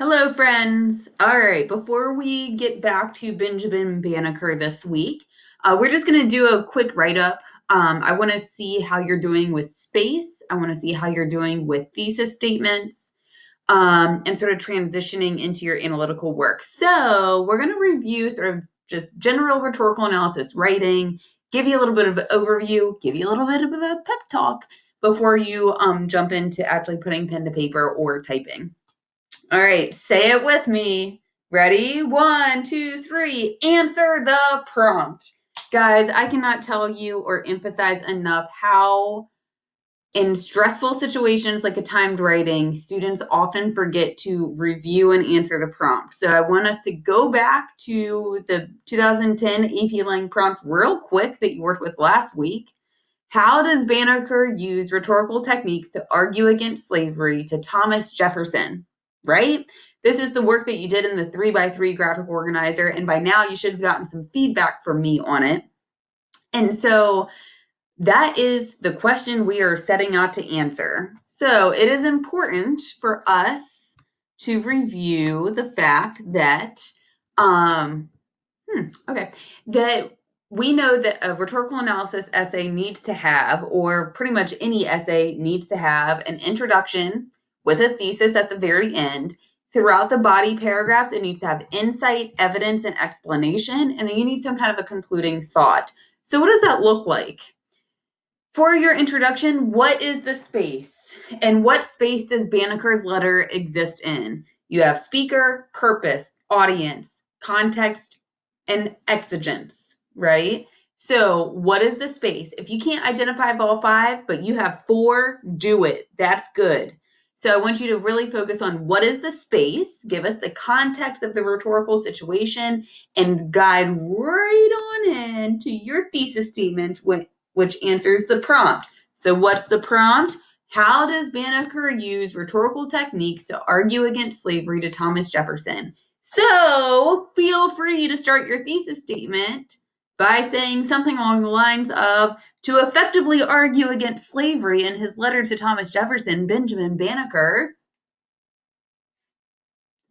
Hello, friends. All right, before we get back to Benjamin Banneker this week, we're just going to do a quick write up. I want to see how you're doing with space. I want to see how you're doing with thesis statements and sort of transitioning into your analytical work. So, we're going to review sort of just general rhetorical analysis writing, give you a little bit of an overview, give you a little bit of a pep talk before you jump into actually putting pen to paper or typing. All right, say it with me. Ready? 1, 2, 3. Answer the prompt. Guys, I cannot tell you or emphasize enough how in stressful situations like a timed writing, students often forget to review and answer the prompt. So I want us to go back to the 2010 AP Lang prompt real quick that you worked with last week. How does Banneker use rhetorical techniques to argue against slavery to Thomas Jefferson? Right? This is the work that you did in the 3x3 graphic organizer, and by now you should have gotten some feedback from me on it. And so that is the question we are setting out to answer. So it is important for us to review the fact that, that we know that a rhetorical analysis essay needs to have, or pretty much any essay needs to have, an introduction with a thesis at the very end. Throughout the body paragraphs, it needs to have insight, evidence, and explanation, and then you need some kind of a concluding thought. So what does that look like? For your introduction, what is the space? And what space does Banneker's letter exist in? You have speaker, purpose, audience, context, and exigence, right? So, what is the space? If you can't identify all five, but you have four, do it. That's good. So, I want you to really focus on what is the space, give us the context of the rhetorical situation, and guide right on into your thesis statement which answers the prompt. So, what's the prompt? How does Banneker use rhetorical techniques to argue against slavery to Thomas Jefferson? So, feel free to start your thesis statement by saying something along the lines of, to effectively argue against slavery in his letter to Thomas Jefferson, Benjamin Banneker.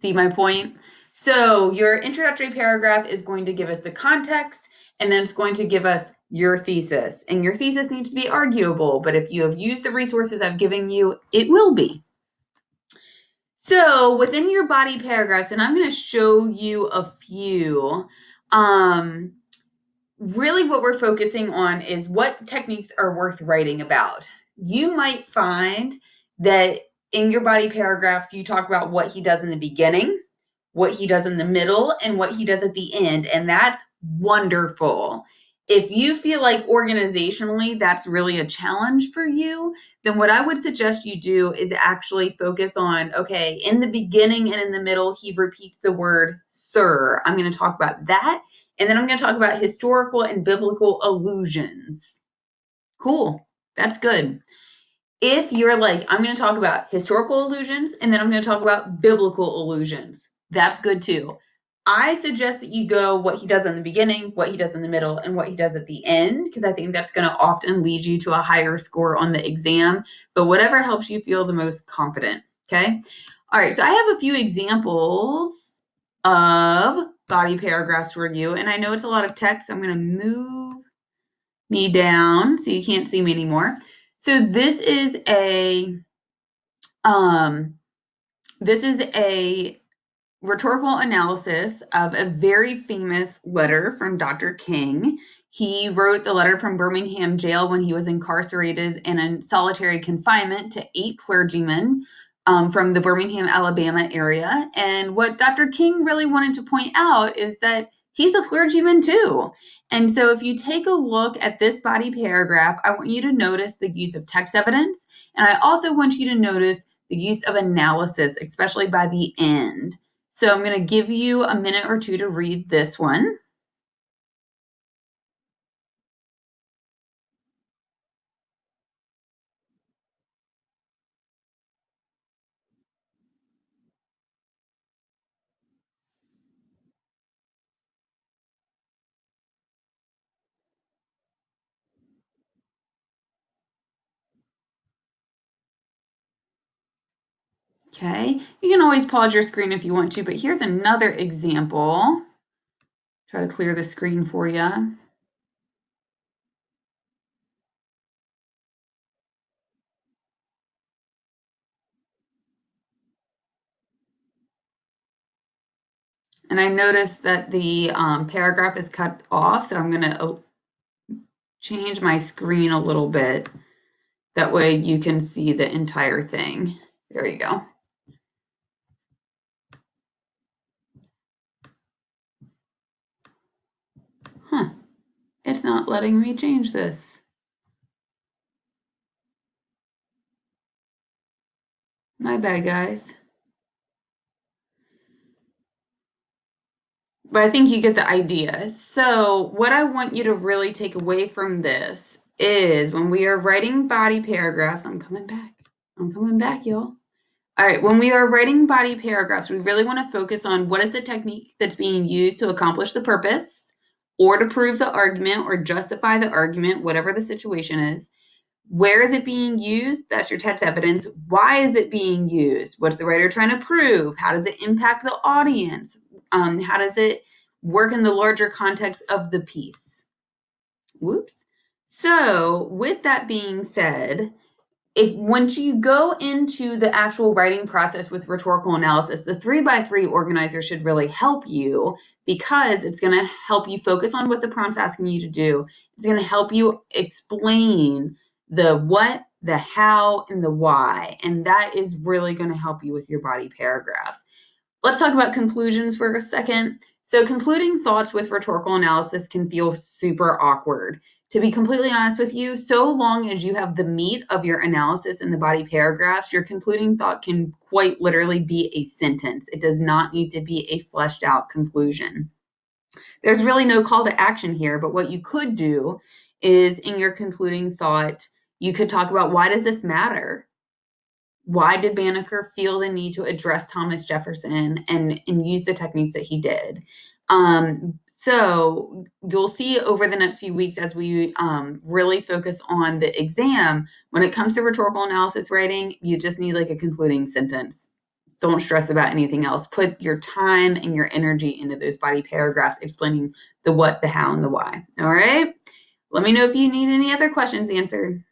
See my point? So, your introductory paragraph is going to give us the context, and then it's going to give us your thesis. And your thesis needs to be arguable, but if you have used the resources I've given you, it will be. So within your body paragraphs, and I'm going to show you a few, really what we're focusing on is what techniques are worth writing about. You might find that in your body paragraphs, you talk about what he does in the beginning, what he does in the middle, and what he does at the end. And that's wonderful. If you feel like organizationally that's really a challenge for you, then what I would suggest you do is actually focus on, okay, in the beginning and in the middle, he repeats the word sir. I'm going to talk about that. And then I'm going to talk about historical and biblical allusions. Cool. That's good. If you're like, I'm going to talk about historical allusions and then I'm going to talk about biblical allusions, that's good too. I suggest that you go what he does in the beginning, what he does in the middle, and what he does at the end, because I think that's going to often lead you to a higher score on the exam. But whatever helps you feel the most confident. Okay. All right. So I have a few examples of body paragraphs for you. And I know it's a lot of text. So I'm going to move me down so you can't see me anymore. So um, this is a rhetorical analysis of a very famous letter from Dr. King. He wrote the letter from Birmingham jail when he was incarcerated and in solitary confinement to 8 clergymen from the Birmingham, Alabama area. And what Dr. King really wanted to point out is that he's a clergyman too. And so if you take a look at this body paragraph, I want you to notice the use of text evidence. And I also want you to notice the use of analysis, especially by the end. So I'm going to give you a minute or two to read this one. Okay, you can always pause your screen if you want to, but here's another example. Try to clear the screen for you. And I noticed that the paragraph is cut off, so I'm going to change my screen a little bit. That way you can see the entire thing. There you go. Huh, it's not letting me change this. My bad, guys. But I think you get the idea. So, what I want you to really take away from this is when we are writing body paragraphs, I'm coming back. I'm coming back, y'all. All right, when we are writing body paragraphs, we really want to focus on what is the technique that's being used to accomplish the purpose or to prove the argument or justify the argument, whatever the situation is. Where is it being used? That's your text evidence. Why is it being used? What's the writer trying to prove? How does it impact the audience? How does it work in the larger context of the piece? Whoops. So, with that being said, once you go into the actual writing process with rhetorical analysis, the 3x3 organizer should really help you because it's going to help you focus on what the prompt's asking you to do. It's going to help you explain the what, the how, and the why. And that is really going to help you with your body paragraphs. Let's talk about conclusions for a second. So, concluding thoughts with rhetorical analysis can feel super awkward. To be completely honest with you, so long as you have the meat of your analysis in the body paragraphs, your concluding thought can quite literally be a sentence. It does not need to be a fleshed out conclusion. There's really no call to action here, but what you could do is in your concluding thought, you could talk about why does this matter? Why did Banneker feel the need to address Thomas Jefferson and use the techniques that he did? So you'll see over the next few weeks as we really focus on the exam, when it comes to rhetorical analysis writing, you just need like a concluding sentence. Don't stress about anything else. Put your time and your energy into those body paragraphs explaining the what, the how, and the why. All right? Let me know if you need any other questions answered.